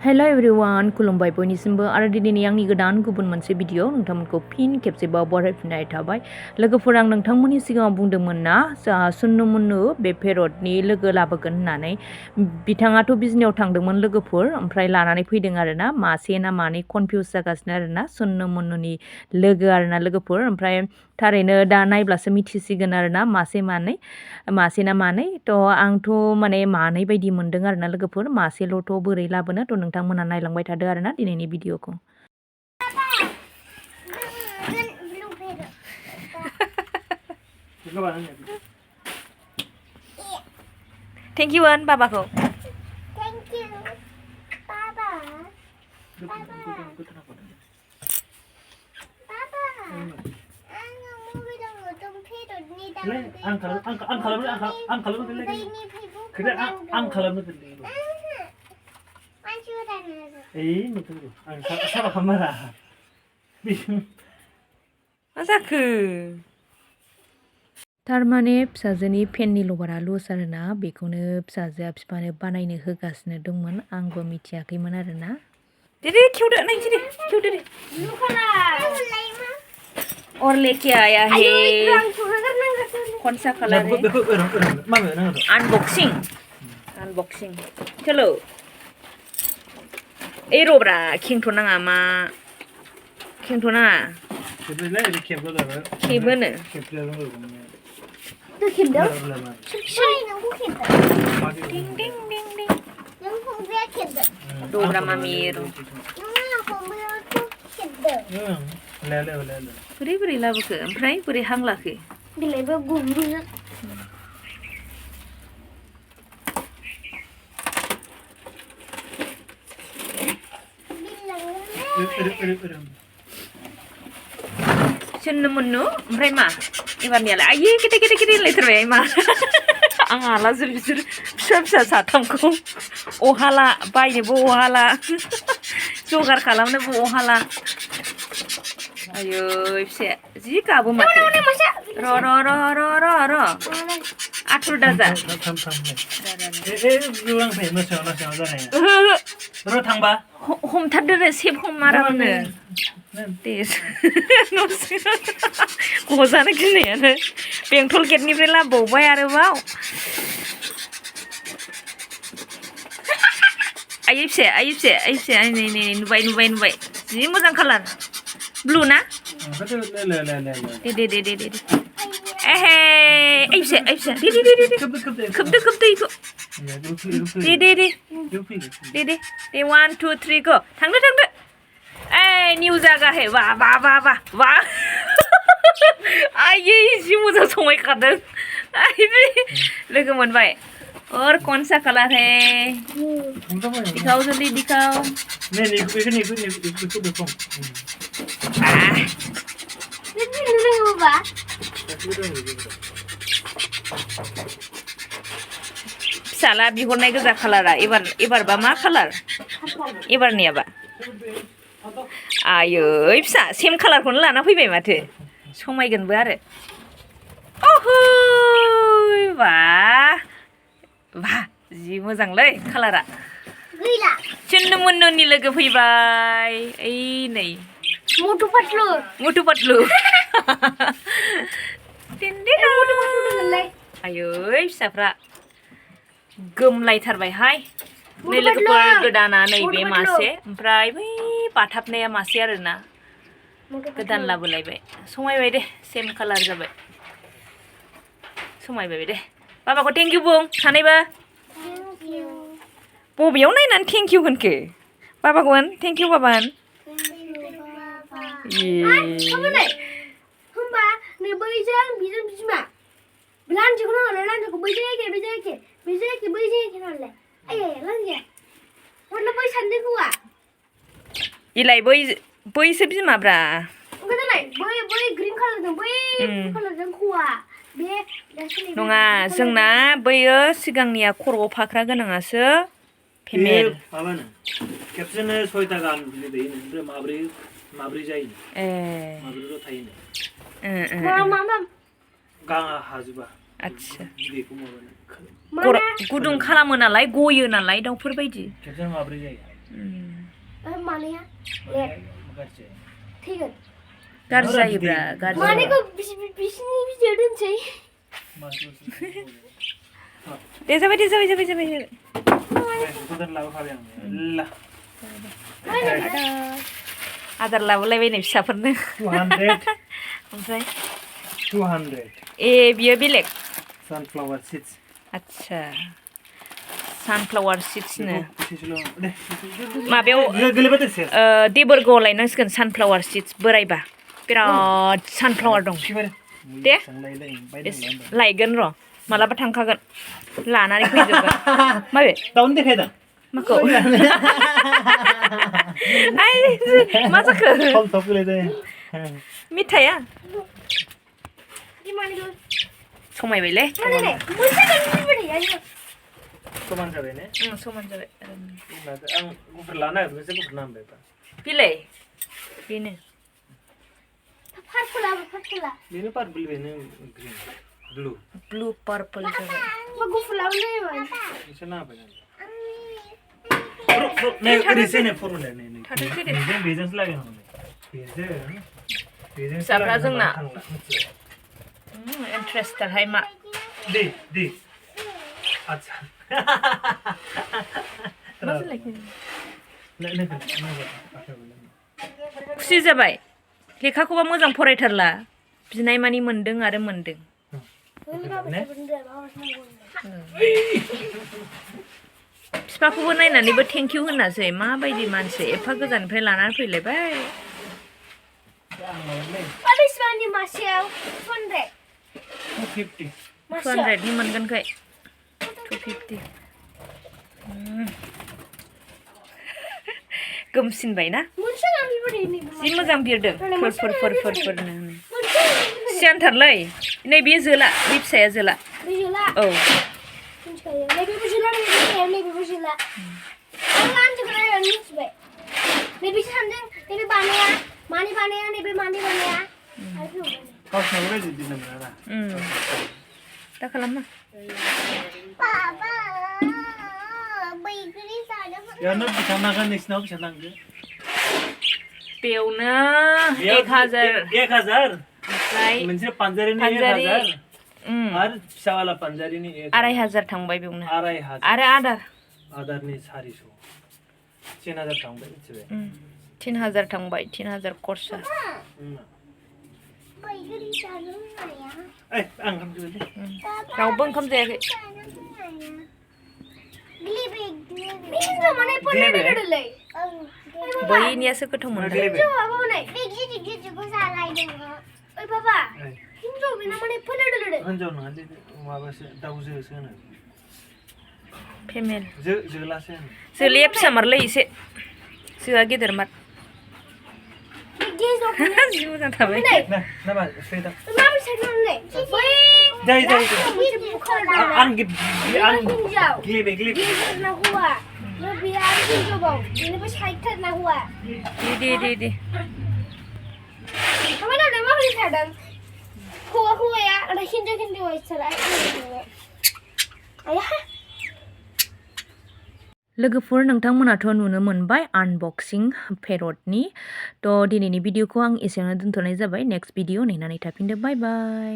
Hello everyone खुलुमबाय बयनिसिमबो आरो दिनैनि आंनि गोदान गुबुन मोनसे भिडिअ नोंथांमोनखौ फिन खेबसेबाव बरायफिननाय थाबाय लोगोफोर आं नोंथांमोननि सिगाङाव बुंदोंमोन ना सुन्नु मुन्नु बे पेरटनि लोगो लाबोगोन होननानै बिथाङाथ' बिजनियाव थांदोंमोन लोगोफोर ओमफ्राय लानानै फैदों आरोना मासे ना मानै कनफिउज जागासिनो आरोना सुन्नु मुन्नुनि लोगो आरोना लोगोफोर ओमफ्राय थारैनो दा नायब्लासो मिथिसिगोन आरोना मासे ना मानै थ' आंथ' माने मानै बायदि मोनदों आरोना लोगोफोर मासेल'थ' बोरै लाबोनो थ' नोंथांमोना नायलांबाय थादो आरोना दिनैनि भिडिअखौ थेंक इउ आन बाबाखौ Thank you, Papa. Papa. Papa. Ang bilang utong pero ni ang kalam kaya ang kalam na dili. Betul. Ang sama kamera. माजाखो थारमाने फिसाजोनि फेननि लबारा लुज आरोना बेखौनो फिसाजोआ बिफानो बानायनो होगासिनो दंमोन आंबो मिथियाखैमोन आरोना दे खेवदो नायनोसै दे खेवदो दे और लेके आया है कौन सा कलर है अनबॉक्सिंग चलो ए रोब्रा खेंथ' नाङा मा खेंथ' नाङा खेबोनो Dobra mamiro. Beri lah buka. Amprai beri hang lagi. Bila guru. Sunnu munnu, amprai ma. Ibar ni ala. Aye kita later way ma. Ang ala zur फिसा साथामखौ अहाला बायनोबो अहाला जगार खालामनोबो अहाला आयै फिसाया जि गाबो माथो र' आथुर दाजा हमथारदो रे सेब हमारामनो गजानो गिनायानो बेंटल गेटनिफ्राय लाबोबावबाय आरोबाव आयै फिसाया नै नुबाय जि मोजां कालार ब्लु ना दे एहे आयै फिसाया दे खोबदो इखौ दे 1 2 3 गो थांदो ए निउ जागा है वाह आयै जि मोजां समायखादों आयै लोगो मोनबाय और कौन सा कलर है दिखाओ जल्दी दिखाओ फिसाला बिहरनाय गोजा कालारा एबारबा मा कालार एबारनियाबा आयै फिसा सेम कालारखौनो लाना फैबाय माथो समायगोनबो आरो ओहै वाह जि मोजांलै कालारा गैला सुन्नु मुन्नुनि लोगो फैबाय ओइ नै मुटु पतलु आयै फिसाफ्रा गोमलायथारबायहाय नै लोगोफोर गोदाना नैबे मासे ओमफ्राय बै बाथाबनाया मासे आरोना गोदान लाबोलायबाय समायबाय दे सेम कालार जाबाय समायबाय दे बाबाखौ थेंक इउ बुं सानैबो बबेयाव नायनानै थेंक इउ होनखो बाबाखौ होन थेंक इउ बाबा होन होमबा नै बैजों बिजों बिमा लान्जिखौ नांगौ लान्जिखौ बैजों एखे बैजों एखे नालाय आयै लान्जिया हरला बै सानदोंखौआ इलाय बैसो बिमाब्रा ओंखायनोलाय बै ग्रीन कालारजों बै कालारजों खौआ बे नङा जोंना बैयो सिगांनिया खर'आव फाख्रा गोनाङासो फेमेल माबानो खेबसेनो 6टा गाहाम बिदै दैयो ओमफ्राय माब्रै जायो माब्रैल' थायोनो मा गाङा हाजोबा आच्छा बिदैखौ माबानो गुदुं खालामो नालाय गयो नालाय दाउफोर बायदि खेबसेनो माब्रै जायो मानिया लेट ठीक है गाज्रि जायोब्रा गाज्रि मानेखौ बिसिनि भिडिअ दोनसै दे जाबाय गोदान लाबोखाबाय आं ला आदार लाबोलायबायनो फिसाफोरनो 200 ओमफ्राय 200 ए बियो बेलेग सानफ्लावार सीड्स आच्छा सानफ्लावार सीड्सनो दे माबायाव गोलैबाय दे देबरगावआव लायनांसिगोन सानफ्लावार सीड्स बोरायबा बिराद सानफ्लावार दं दे लायगोन र' मालाबा थांखागोन लानानै फैजोबगोन माबे दाउन देखायदा माखौ आइ मा जाखो थम थप गोलैदों मिथाया di मानेखौ समायबायलै माने मोनसे गानफिनबाय आरो समान जाबाय ने समान जाबाय आं गुफुर लानो नागिरदोंसो गुफुर नांबायबा बिलाय बेनो पार्पला बेनो पार्पल बेनो ग्रीन ब्लू पार्पल जाबाय मा गुफुर लाबोनाय एसे नांबाय नै ओरैसो नै फर्मुला नै बेजोंसो लागोन बेजों फिसाफ्रा जोंना इन्ट्रेस्टथारहाय मा दे आच्छा खुसि जाबाय लेखाखौबा मोजां फरायथारला बिनाय मानि मोनदों आरो मोनदों बिफाखौबो नायनानैबो थेंक इउ होनासै माबायदि मानसि एफा गोजाननिफ्राय लानानै फैलायबाय बेसेबांनि मासेयाव 200 नि मोनगोनखाय 250 गोमसिनबाय ना जि मोजां बिरदों फोरनो सियानथारलै नै बेयो जोला बे फिसाया जोला औ दा खालामा यानो बेसेबां नांगोन नोंसिनाव बेसेबां नांगोन बेयावनो 1000 ओमफ्राय मोनसे पान्जारिनि 1000 आरो फिसावाला पान्जारिनि 2500 थांबाय बेयावनो 2500 आरो आदारनि 400 3000 थांबाय मिथिबाय 3000 थांबाय 3000 खरसा आं ओंखाम जाबाय रावबो ओंखाम जायाखै बैनियासो गोथाव मोनदों हिनजाव नङा माबासो दाउजोसो होनो फेमेल जोलासो होनो जोलैया फिसामारलै एसे जोआ गेदेरमार जि मोजां थाबाय नामा स्ट्रेट आं गिलिबे दे हौवाया आरो हिन्जाव इसोरा लोगोफोर नोंथांमोनाथ' नुनो मोनबाय आनबक्सिं पेरटनि थ' दिनैनि भिडिअखौ आं एसेयावनो दोनथ'नाय जाबाय नेक्स्ट भिडिअ नेनानै थाफिनदो बाय बाय